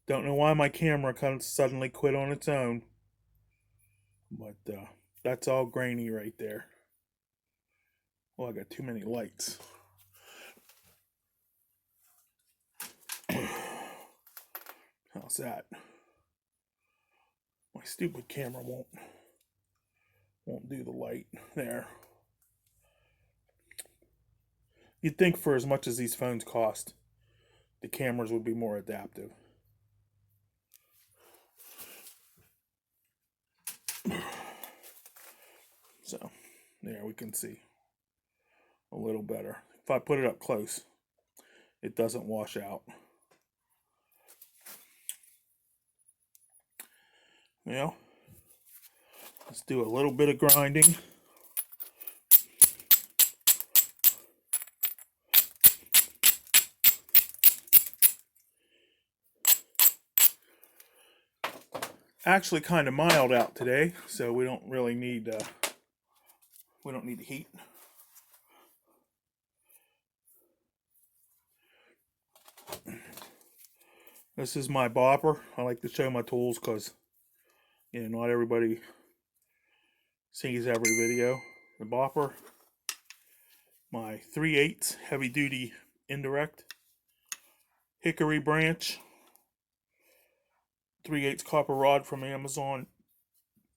Don't know why my camera kind of suddenly quit on its own, but that's all grainy right there. Oh, I got too many lights. How's that? My stupid camera won't do the light there. You'd think for as much as these phones cost, the cameras would be more adaptive. So, there we can see a little better. If I put it up close, it doesn't wash out. Well, let's do a little bit of grinding. Actually kind of mild out today, so we don't really need the heat. This is my bopper. I like to show my tools because, not everybody sees every video. The bopper, my 3/8 heavy duty Indirect, hickory branch, 3/8 copper rod from Amazon,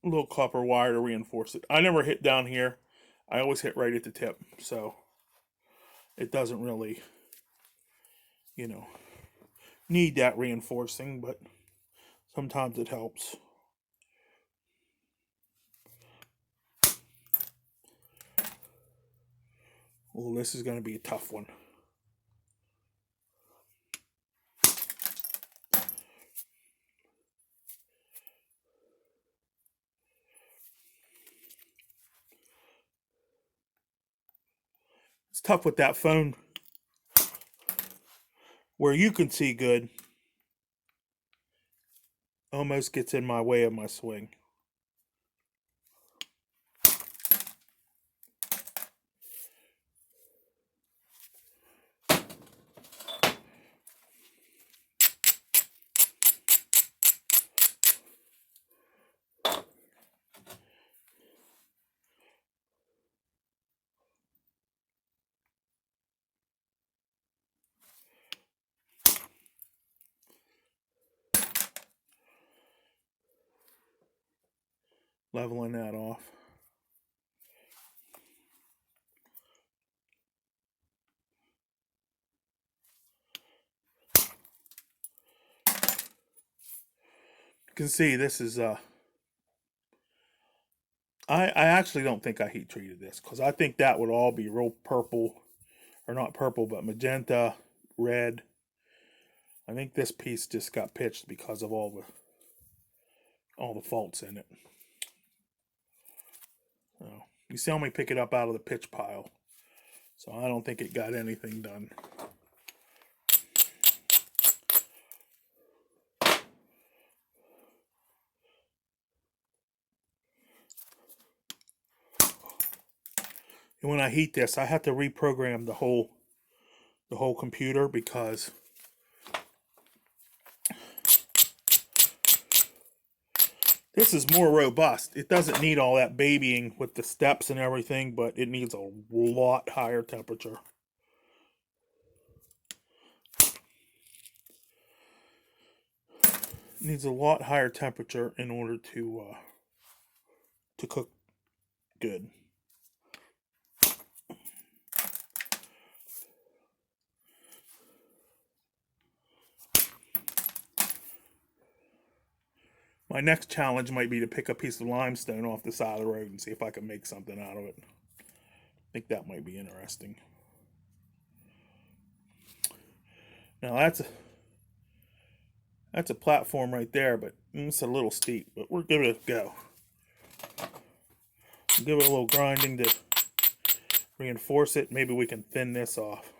a little copper wire to reinforce it. I never hit down here. I always hit right at the tip, so it doesn't really, need that reinforcing, but sometimes it helps. Well, this is going to be a tough one. It's tough with that phone where you can see good. Almost gets in my way of my swing. Leveling that off. You can see this is I actually don't think I heat treated this because I think that would all be real purple, or not purple, but magenta, red. I think this piece just got pitched because of all the faults in it. So, you saw me pick it up out of the pitch pile, so I don't think it got anything done. And when I heat this, I have to reprogram the whole computer because this is more robust. It doesn't need all that babying with the steps and everything, but it needs a lot higher temperature. It needs a lot higher temperature in order to cook good. My next challenge might be to pick a piece of limestone off the side of the road and see if I can make something out of it. I think that might be interesting. Now that's a platform right there, but it's a little steep, but we'll give it a go. Give it a little grinding to reinforce it. Maybe we can thin this off.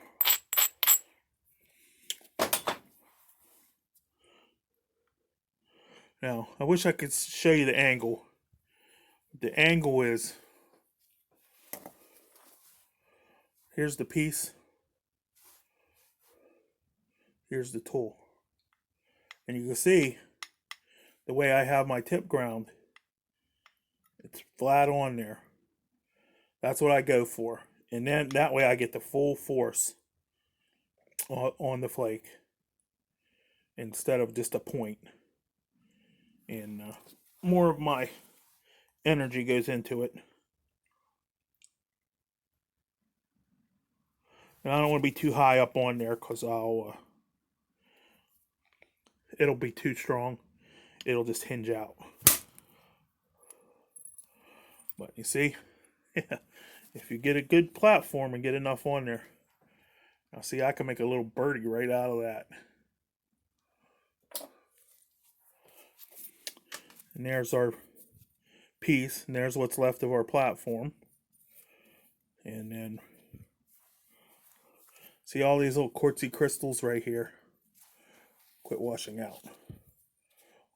Now, I wish I could show you the angle. The angle is, here's the piece, here's the tool. And you can see the way I have my tip ground, it's flat on there. That's what I go for. And then that way I get the full force on the flake instead of just a point. And more of my energy goes into it. And I don't want to be too high up on there because it'll be too strong. It'll just hinge out. But you see, if you get a good platform and get enough on there, now see, I can make a little birdie right out of that. And there's our piece, and there's what's left of our platform. And then see all these little quartzy crystals right here. Quit washing out.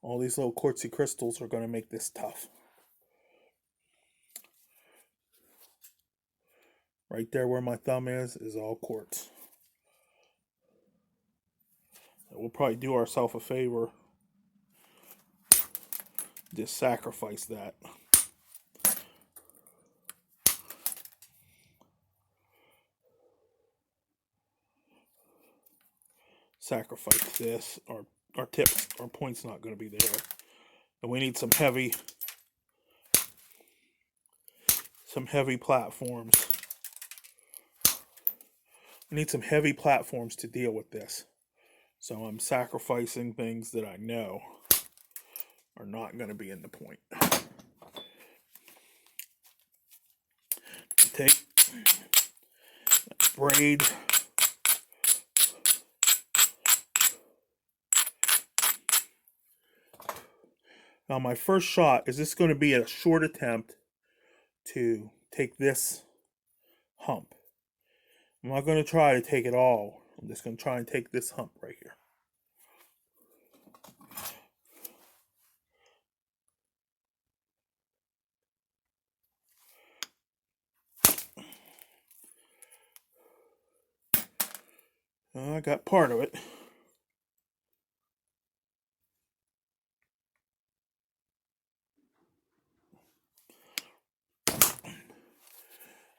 All these little quartzy crystals are going to make this tough. Right there where my thumb is all quartz. We'll probably do ourselves a favor. Just sacrifice that. Sacrifice this. Our tips, our point's not going to be there. And we need some heavy platforms. We need some heavy platforms to deal with this. So I'm sacrificing things that I know are not going to be in the point. Take braid. Now my first shot is this going to be a short attempt to take this hump. I'm not going to try to take it all. I'm just going to try and take this hump right here. I got part of it.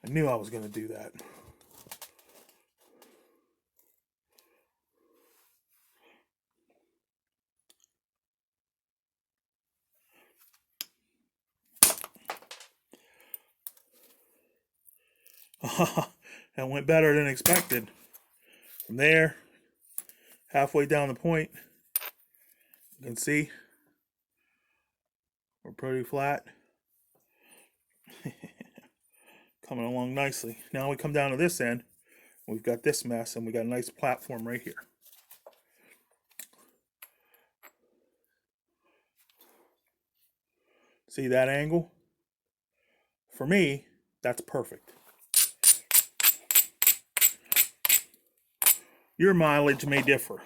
I knew I was going to do that. That went better than expected. From there, halfway down the point, you can see we're pretty flat. Coming along nicely. Now we come down to this end. We've got this mess, and we got a nice platform right here. See that angle? For me, that's perfect. Your mileage may differ.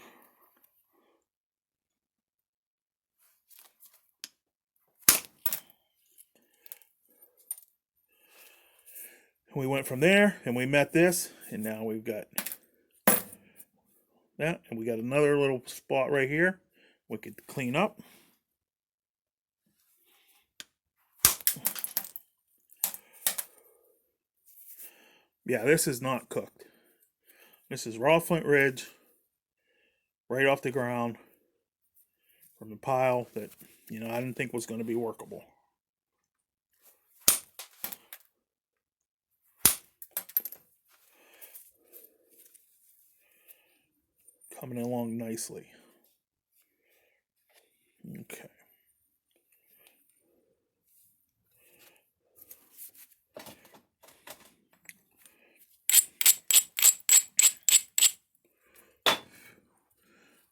We went from there, and we met this, and now we've got that, and we got another little spot right here we could clean up. Yeah, this is not cooked. This is raw flint ridge, right off the ground, from the pile that, I didn't think was going to be workable. Coming along nicely. Okay.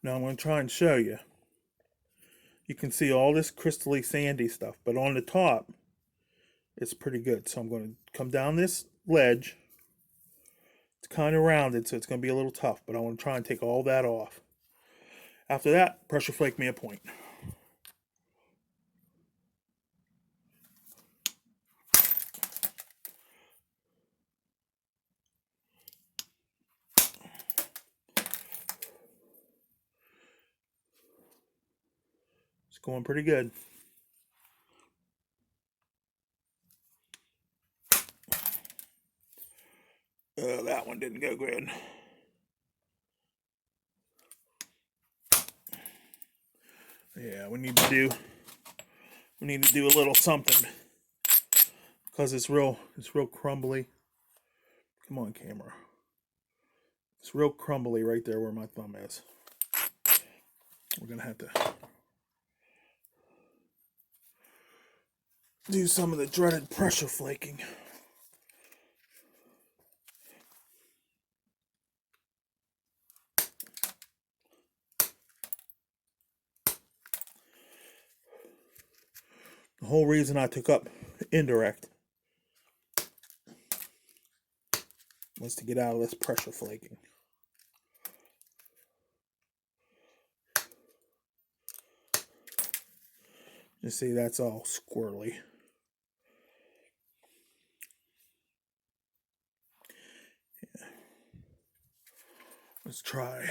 Now I'm going to try and show you. You can see all this crystally sandy stuff, but on the top, it's pretty good. So I'm going to come down this ledge. It's kind of rounded, so it's going to be a little tough, but I want to try and take all that off. After that, pressure flake me a point. It's going pretty good. That one didn't go good. Yeah, we need to do a little something because it's real crumbly. Come on, camera. It's real crumbly right there where my thumb is. We're gonna have to do some of the dreaded pressure flaking. The whole reason I took up Indirect was to get out of this pressure flaking. You see, that's all squirrely. Yeah. Let's try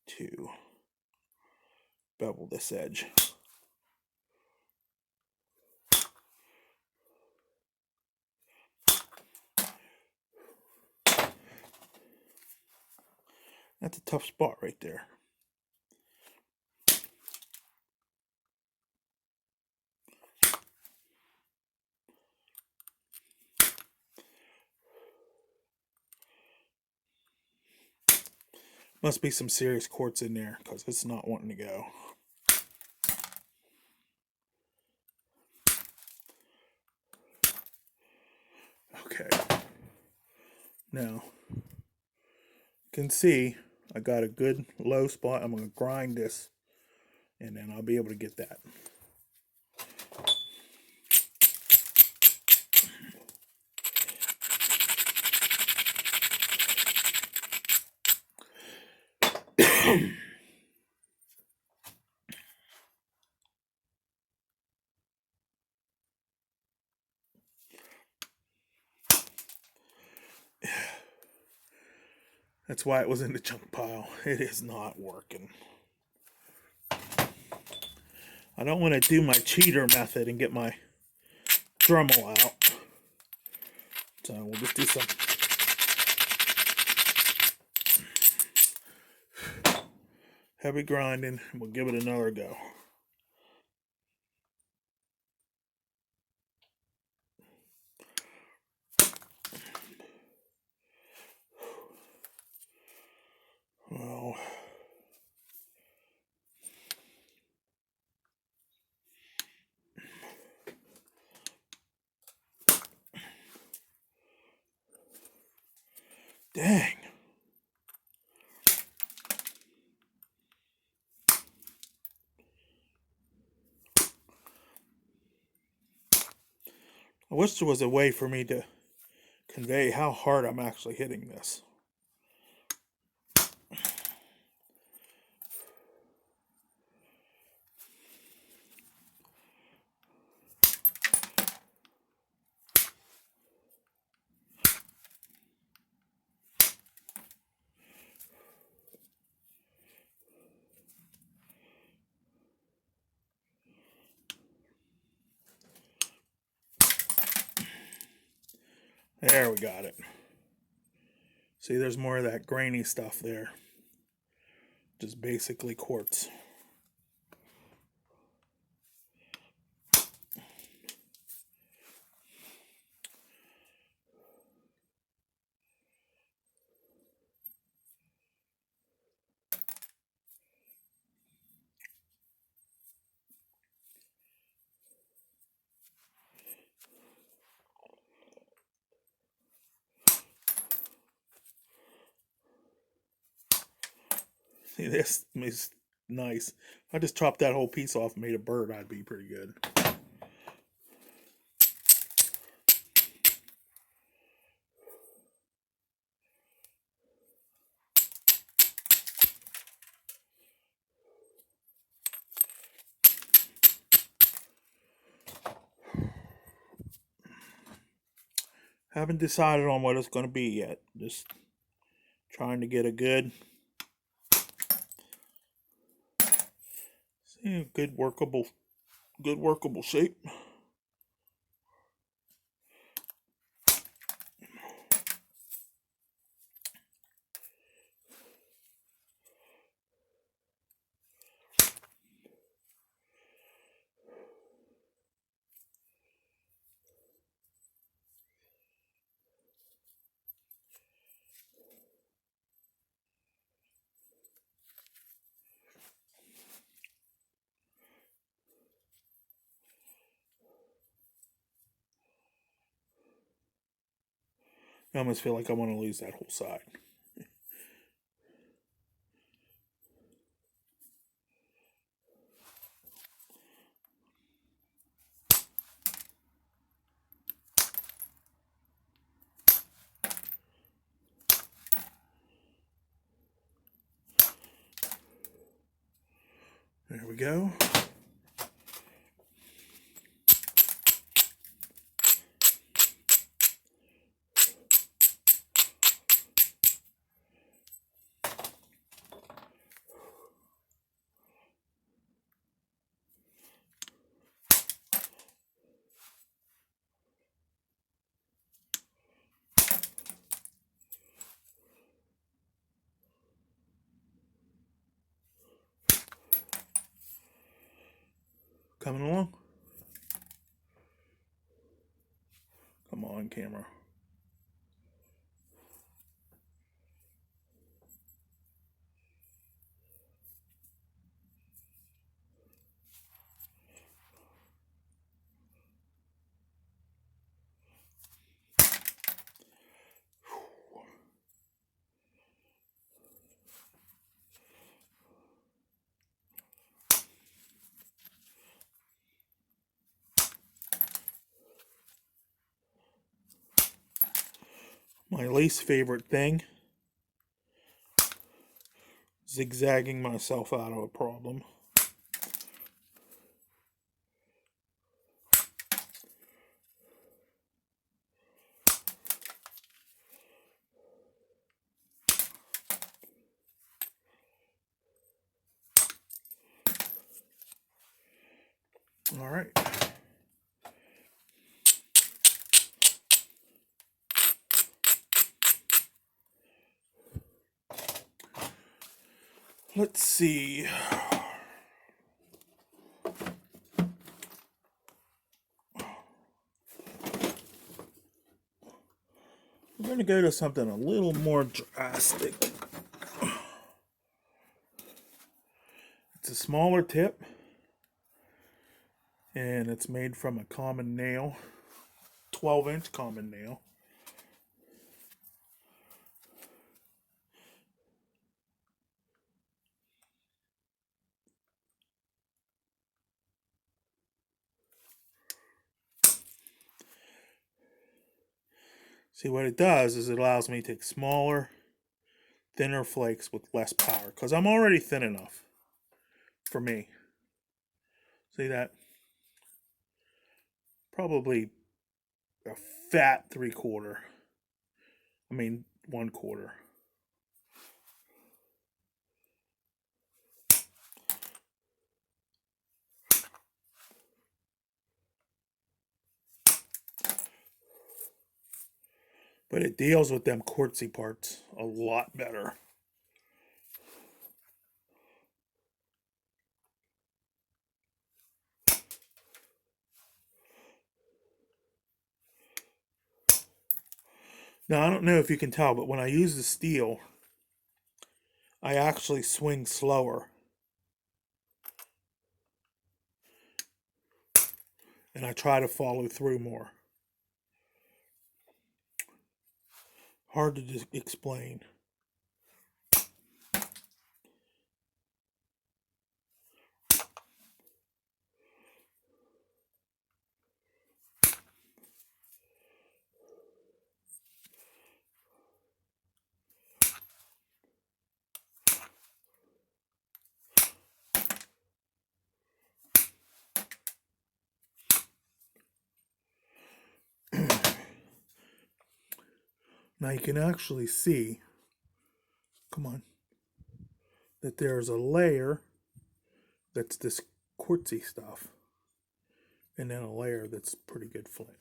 to bevel this edge. That's a tough spot right there. Must be some serious quartz in there because it's not wanting to go. Okay. Now, you can see I got a good low spot. I'm going to grind this and then I'll be able to get that. That's why it was in the junk pile. It is not working. I don't want to do my cheater method and get my Dremel out. So we'll just do some heavy grinding and we'll give it another go. Well, dang. I wish there was a way for me to convey how hard I'm actually hitting this. There, we got it. See, there's more of that grainy stuff there. Just basically quartz. See, this is nice. If I just chopped that whole piece off and made a bird, I'd be pretty good. Haven't decided on what it's going to be yet. Just trying to get a good Yeah, good workable shape. I almost feel like I want to lose that whole side. There we go. Coming along. Come on, camera. My least favorite thing, zigzagging myself out of a problem. All right. Let's see. We're going to go to something a little more drastic. It's a smaller tip, and it's made from a common nail, 12-inch common nail. See, what it does is it allows me to take smaller, thinner flakes with less power, because I'm already thin enough for me. See that? Probably a fat 3/4. I mean 1/4. But it deals with them quartzy parts a lot better. Now, I don't know if you can tell, but when I use the steel, I actually swing slower. And I try to follow through more. Hard to just explain. Now you can actually see, come on, that there's a layer that's this quartzy stuff, and then a layer that's pretty good flint.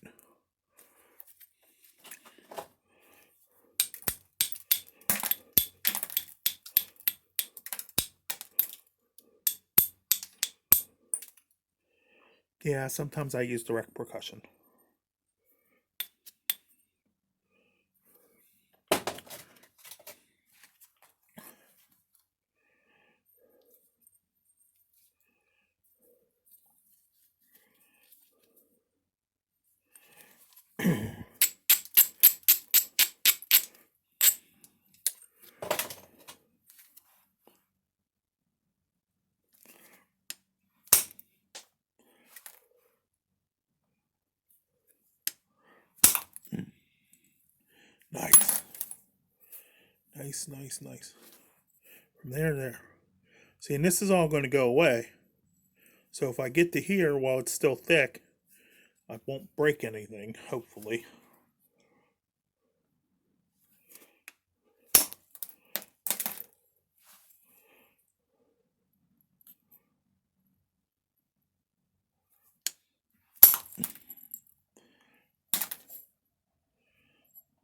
Yeah, sometimes I use direct percussion. Nice. Nice, nice, nice. From there to there. See, and this is all going to go away. So if I get to here while it's still thick, I won't break anything, hopefully.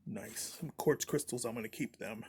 Nice. Some quartz crystals, I'm going to keep them.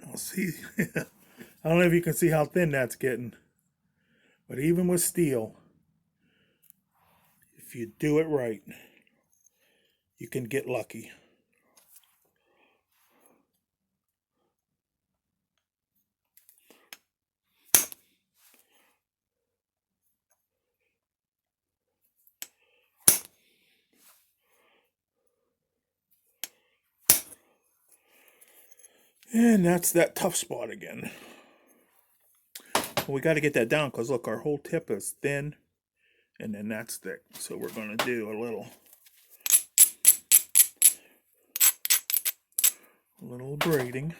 I'll see. I don't know if you can see how thin that's getting. But even with steel, if you do it right, you can get lucky. And that's that tough spot again. Well, we got to get that down because look, our whole tip is thin and then that's thick. So we're going to do a little braiding.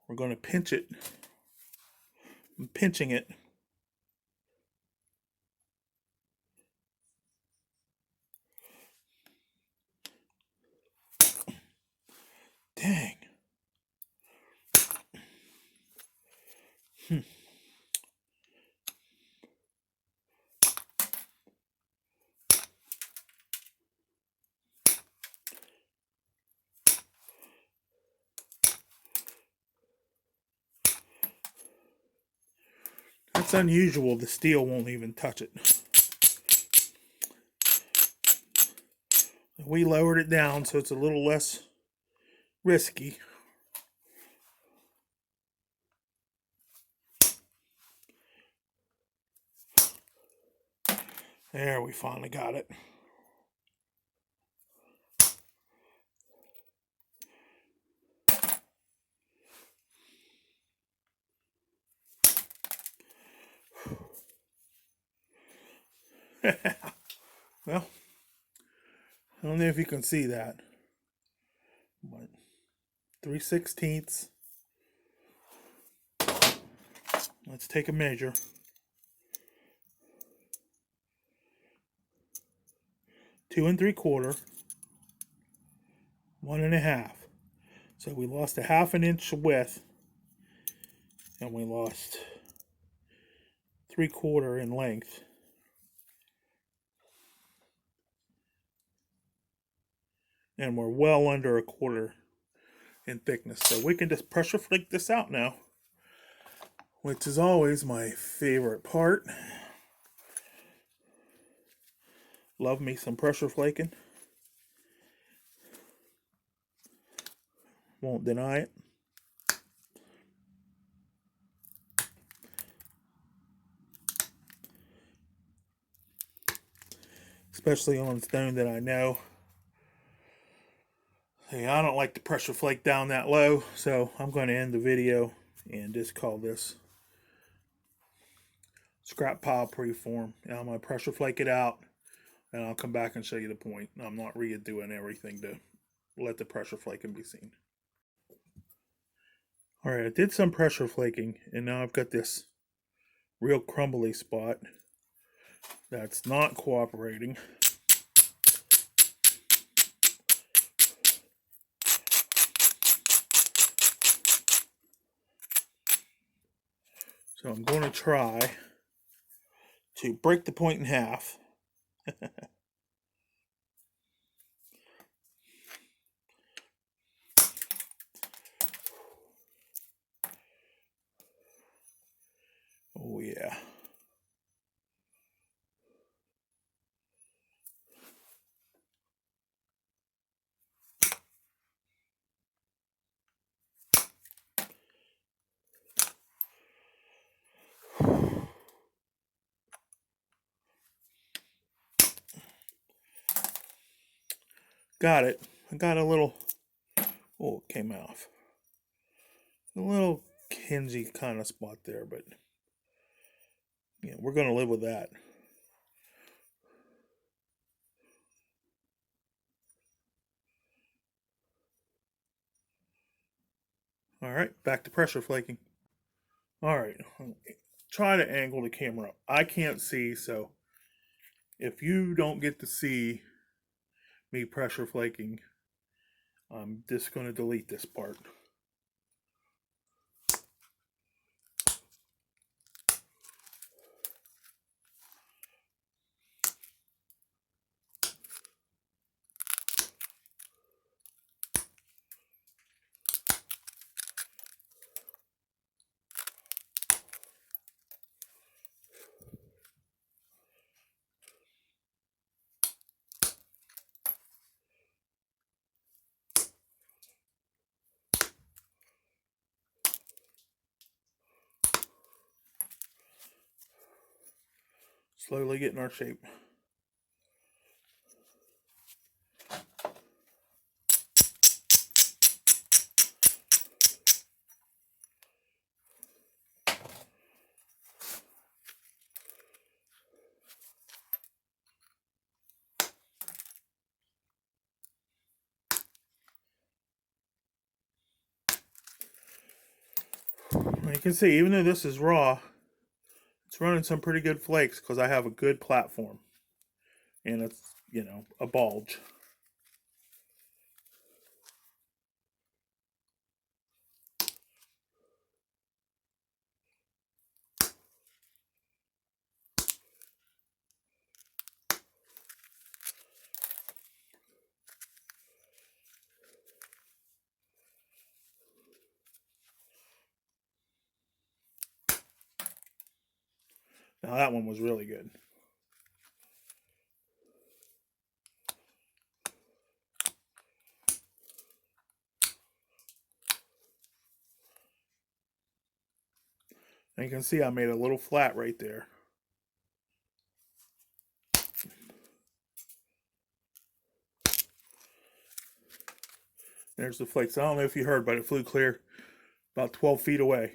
We're going to pinch it. I'm pinching it. Dang. That's unusual. The steel won't even touch it. We lowered it down so it's a little less risky. There, we finally got it. Well, I don't know if you can see that, but 3/16. Let's take a measure. 2 3/4, 1 1/2. So we lost a 1/2 inch width, and we lost 3/4 in length. And we're well under 1/4 in thickness. So we can just pressure flake this out now, which is always my favorite part. Love me some pressure flaking. Won't deny it. Especially on stone that I know. Hey, I don't like to pressure flake down that low, so I'm going to end the video and just call this scrap pile preform. And I'm going to pressure flake it out, and I'll come back and show you the point. I'm not redoing everything to let the pressure flaking be seen. Alright, I did some pressure flaking, and now I've got this real crumbly spot that's not cooperating. So I'm going to try to break the point in half. Oh yeah. Got it. I got a little, oh, it came off. A little hingy kind of spot there, but yeah, we're going to live with that. All right, back to pressure flaking. All right, try to angle the camera up. I can't see, so if you don't get to see me pressure flaking, I'm just going to delete this part. Slowly getting our shape. You can see, even though this is raw, it's running some pretty good flakes because I have a good platform. And it's, you know, a bulge. Now that one was really good. And you can see I made a little flat right there. There's the flakes. I don't know if you heard, but it flew clear about 12 feet away.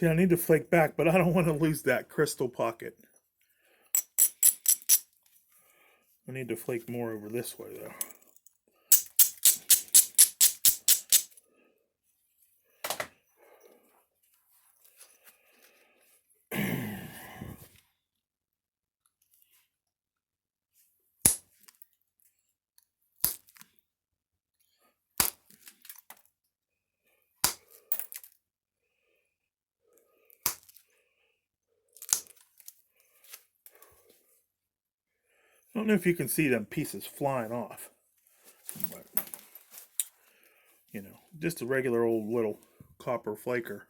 See, I need to flake back, but I don't want to lose that crystal pocket. I need to flake more over this way, though. I don't know if you can see them pieces flying off, but, you know, just a regular old little copper flaker.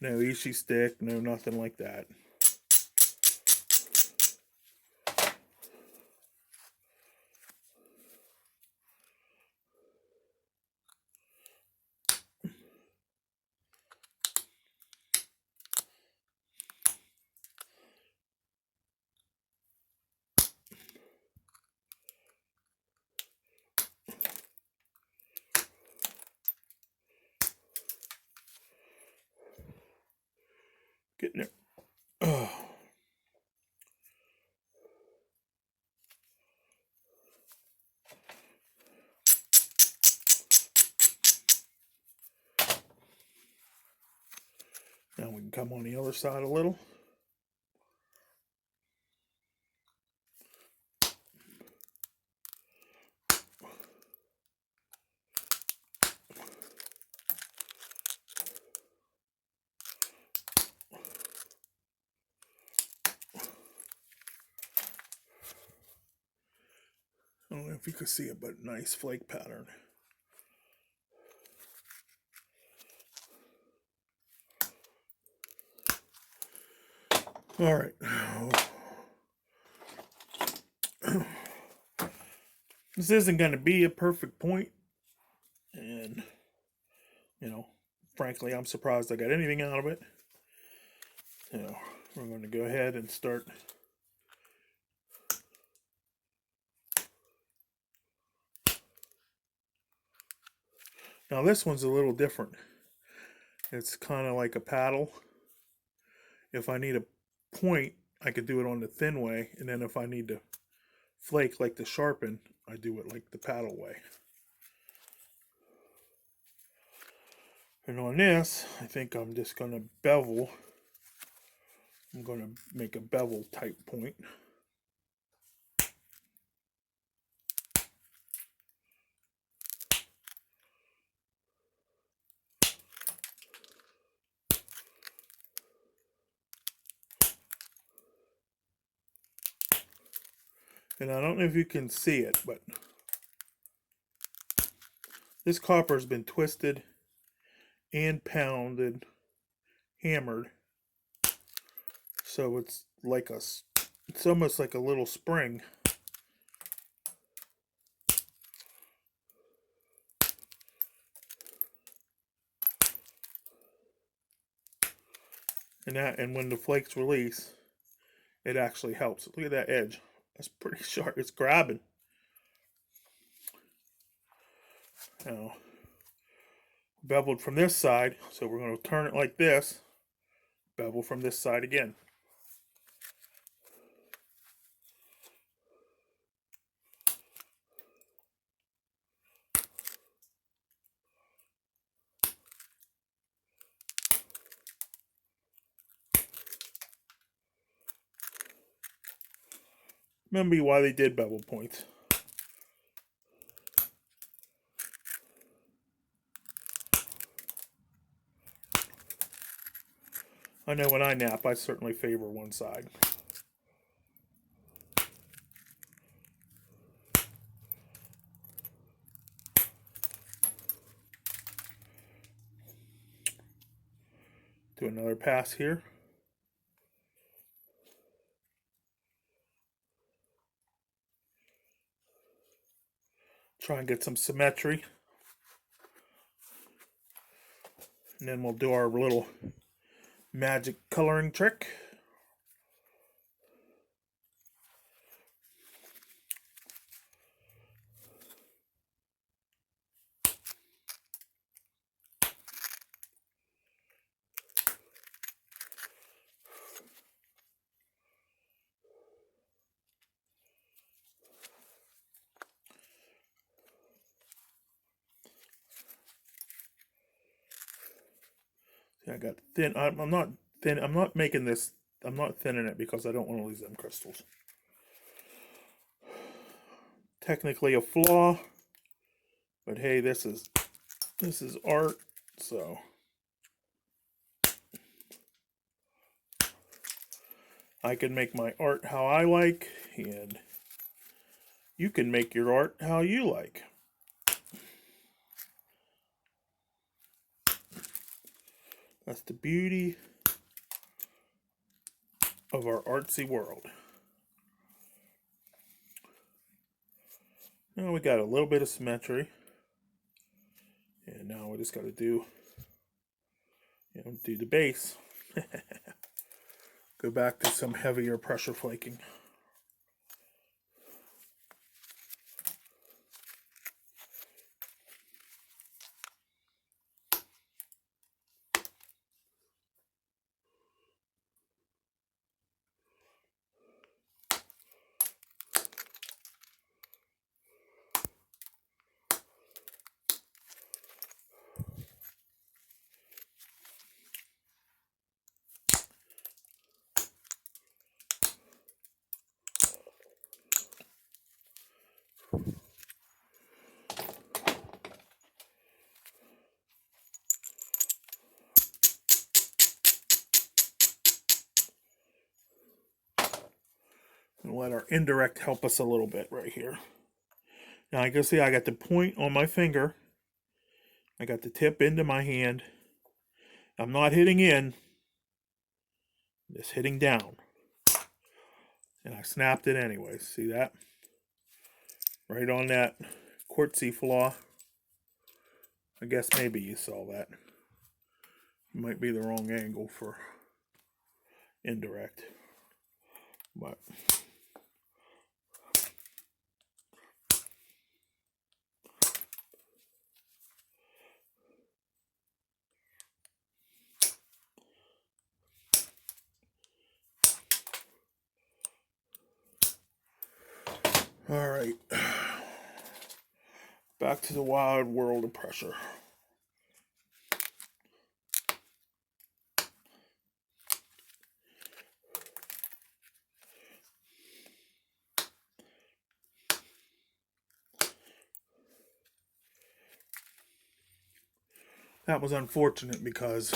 No Ishi stick, no nothing like that. Getting it. Oh. Now we can come on the other side a little. I don't know if you can see it, but nice flake pattern. All right. This isn't going to be a perfect point, and, you know, frankly, I'm surprised I got anything out of it. You know, we're going to go ahead and start. Now this one's a little different. It's kind of like a paddle. If I need a point, I could do it on the thin way, and then if I need to flake like the sharpen, I do it like the paddle way. And on this, I think I'm just going to bevel. I'm going to make a bevel type point. And I don't know if you can see it, but this copper has been twisted and pounded, hammered. So it's like it's almost like a little spring. And when the flakes release, it actually helps. Look at that edge. That's pretty sharp. It's grabbing. Now, beveled from this side, so we're going to turn it like this. Bevel from this side again. Remember why they did bevel points. I know when I nap, I certainly favor one side. Do another pass here. Try and get some symmetry. And then we'll do our little magic coloring trick. I got thin. I'm not thin. I'm not making this. I'm not thinning it because I don't want to lose them crystals. Technically a flaw, but hey, this is art, so I can make my art how I like, and you can make your art how you like. That's the beauty of our artsy world. Now we got a little bit of symmetry, and now we just got to do the base. Go back to some heavier pressure flaking. And let our indirect help us a little bit right here. Now you can see I got the point on my finger. I got the tip into my hand. I'm not hitting in, just hitting down. And I snapped it anyway. See that? Right on that quartzy flaw. I guess maybe you saw that. It might be the wrong angle for indirect. But all right. Back to the wild world of pressure. That was unfortunate because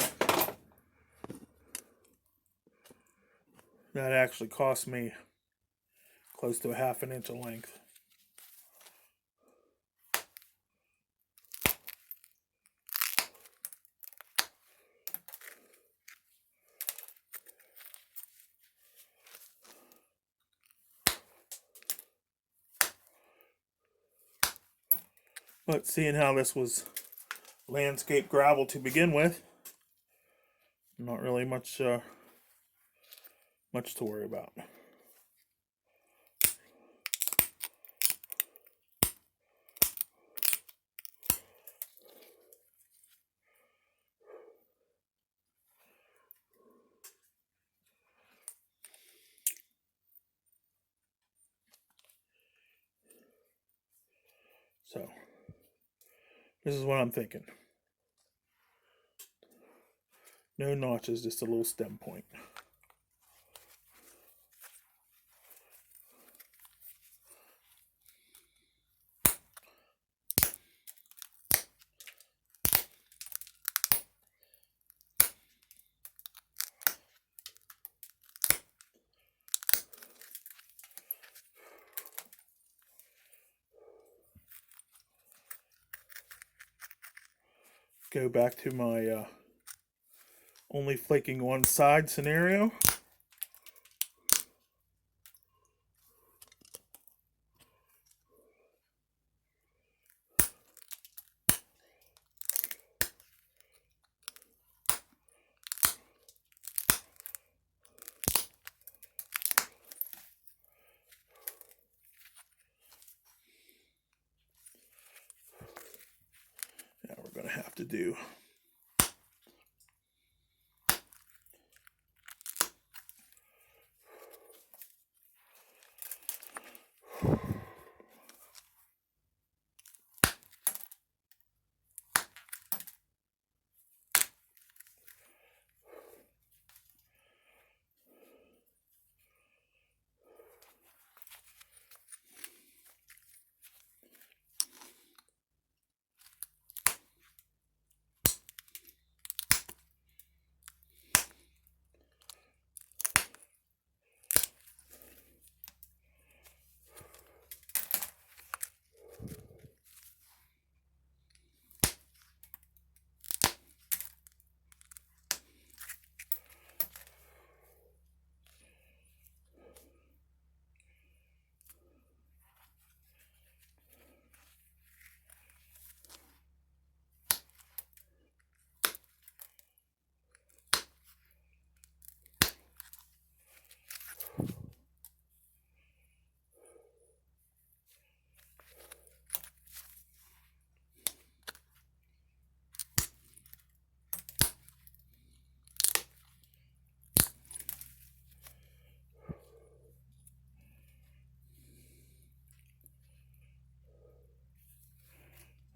that actually cost me close to a ½ an inch of length. But seeing how this was landscape gravel to begin with, not really much to worry about. So this is what I'm thinking. No notches, just a little stem point. Go back to my only flaking one side scenario. Now we're going to have to do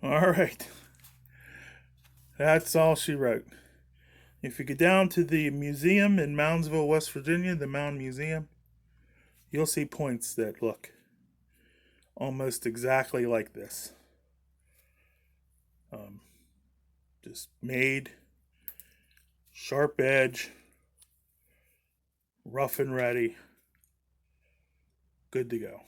All right. That's all she wrote. If you go down to the museum in Moundsville, West Virginia, the Mound Museum, you'll see points that look almost exactly like this. Just made, sharp edge, rough and ready, good to go.